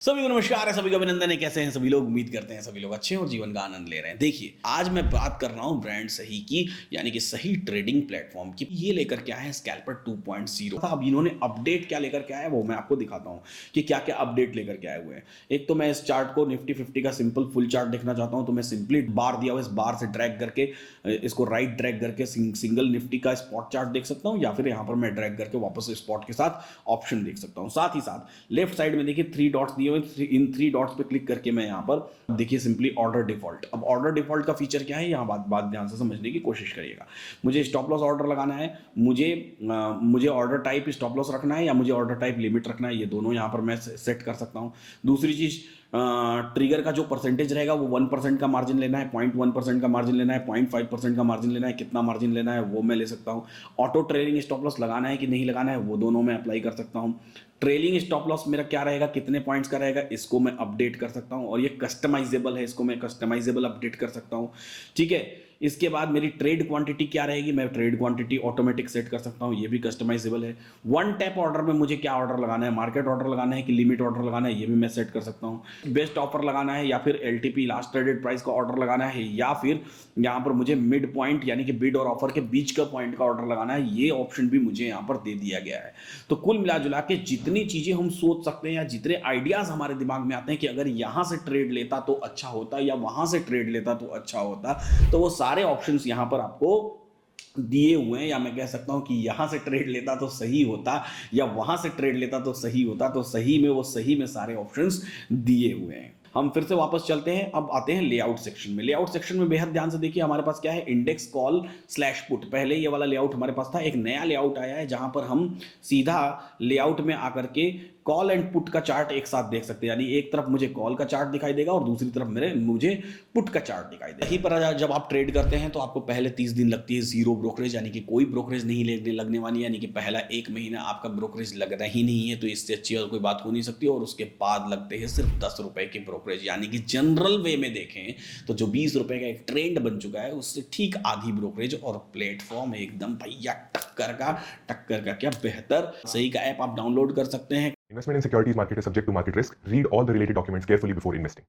सभी को नमस्कार है, सभी को अभिनंदन है। कैसे हैं सभी लोग? उम्मीद करते हैं सभी लोग अच्छे हैं और जीवन का आनंद ले रहे हैं। देखिए, आज मैं बात कर रहा हूं ब्रांड सही की, यानी कि सही ट्रेडिंग प्लेटफॉर्म की। ये लेकर के आए हैं स्कैल्पर 2.0। अब इन्होंने अपडेट क्या लेकर के आया है वो मैं आपको दिखाता हूं कि क्या क्या अपडेट लेकर के आए हुए हैं। एक तो मैं इस चार्ट को निफ्टी 50 का सिंपल फुल चार्ट देखना चाहता हूं, तो मैं सिंपली बार दिया हुआ इस बार से ड्रैग करके इसको राइट ड्रैग करके सिंगल निफ्टी का स्पॉट चार्ट देख सकता हूं, या फिर यहां पर मैं ड्रैग करके वापस स्पॉट के साथ ऑप्शन देख सकता हूं। साथ ही साथ लेफ्ट साइड में देखिए 3 डॉट्स दिए हुए, इन 3 डॉट्स पे क्लिक करके मैं यहाँ पर देखिए सिंपली ऑर्डर डिफॉल्ट। अब ऑर्डर डिफॉल्ट का फीचर क्या है, यहाँ बात ध्यान से समझने की कोशिश करिएगा। मुझे स्टॉप लॉस ऑर्डर लगाना है, मुझे ऑर्डर टाइप स्टॉप लॉस रखना है, या मुझे ऑर्डर टाइप लिमिट रखना है, ये दोनों यहाँ पर मैं सेट कर सकता हूँ। दूसरी चीज़, ट्रिगर का जो परसेंटेज रहेगा वो 1% का मार्जिन लेना है, 0.1% का मार्जिन लेना है, 0.5% का मार्जिन लेना है, कितना मार्जिन लेना है वो मैं ले सकता हूँ। ऑटो ट्रेलिंग स्टॉप लॉस लगाना है कि नहीं लगाना है वो दोनों मैं अप्लाई कर सकता हूँ। ट्रेलिंग स्टॉप लॉस मेरा क्या रहेगा, कितने पॉइंट्स का रहेगा, इसको मैं अपडेट कर सकता हूँ। और ये कस्टमाइजेबल है, इसको मैं कस्टमाइजेबल अपडेट कर सकता हूँ। ठीक है। इसके बाद मेरी ट्रेड क्वांटिटी क्या रहेगी, मैं ट्रेड क्वांटिटी ऑटोमेटिक सेट कर सकता हूँ, ये भी कस्टमाइजेबल है। वन टैप ऑर्डर में मुझे क्या ऑर्डर लगाना है, मार्केट ऑर्डर लगाना है कि लिमिट ऑर्डर लगाना है, ये भी मैं सेट कर सकता हूँ। बेस्ट ऑफर लगाना है या फिर एलटीपी लास्ट ट्रेडेड प्राइस का ऑर्डर लगाना है, या फिर यहाँ पर मुझे मिड पॉइंट यानी कि बिड और ऑफर के बीच का पॉइंट का ऑर्डर लगाना है, ये ऑप्शन भी मुझे यहाँ पर दे दिया गया है। तो कुल मिला जुला के जितनी चीजें हम सोच सकते हैं या जितने आइडियाज हमारे दिमाग में आते हैं कि अगर यहां से ट्रेड लेता तो अच्छा होता या वहां से ट्रेड लेता तो अच्छा होता, तो वो सारे ऑप्शंस यहां पर आपको दिए हुए हैं। या मैं कह सकता हूं कि यहां से ट्रेड लेता तो सही होता या वहां से ट्रेड लेता तो सही होता, तो सही में सारे ऑप्शंस दिए हुए हैं। हम फिर से वापस चलते हैं, अब आते हैं लेआउट सेक्शन में। लेआउट सेक्शन में बेहद ध्यान से देखिए, हमारे पास क्या है, इंडेक्स कॉल स्लैश पुट। पहले ये वाला लेआउट हमारे पास था, एक नया लेआउट आया है जहां पर हम सीधा लेआउट में आकर के कॉल एंड पुट का चार्ट एक साथ देख सकते हैं। यानी एक तरफ मुझे कॉल का चार्ट दिखाई देगा और दूसरी तरफ मुझे पुट का चार्ट दिखाई देगा। यहीं पर जब आप ट्रेड करते हैं तो आपको पहले 30 दिन लगती है जीरो ब्रोकरेज, यानी कि कोई ब्रोकरेज नहीं लगने वाली, यानी कि पहला एक महीना आपका ब्रोकरेज लगना ही नहीं है। तो इससे अच्छी और कोई बात हो नहीं सकती। और उसके बाद लगते हैं सिर्फ 10 रुपए के ब्रोकरेज, यानी कि जनरल वे में देखें तो जो 20 रुपए का एक ट्रेंड बन चुका है उससे ठीक आधी ब्रोकरेज। और प्लेटफॉर्म एकदम भैया टक्कर का क्या बेहतर सही का ऐप आप डाउनलोड कर सकते हैं। Investment in securities market is subject to market risk. Read all the related documents carefully before investing.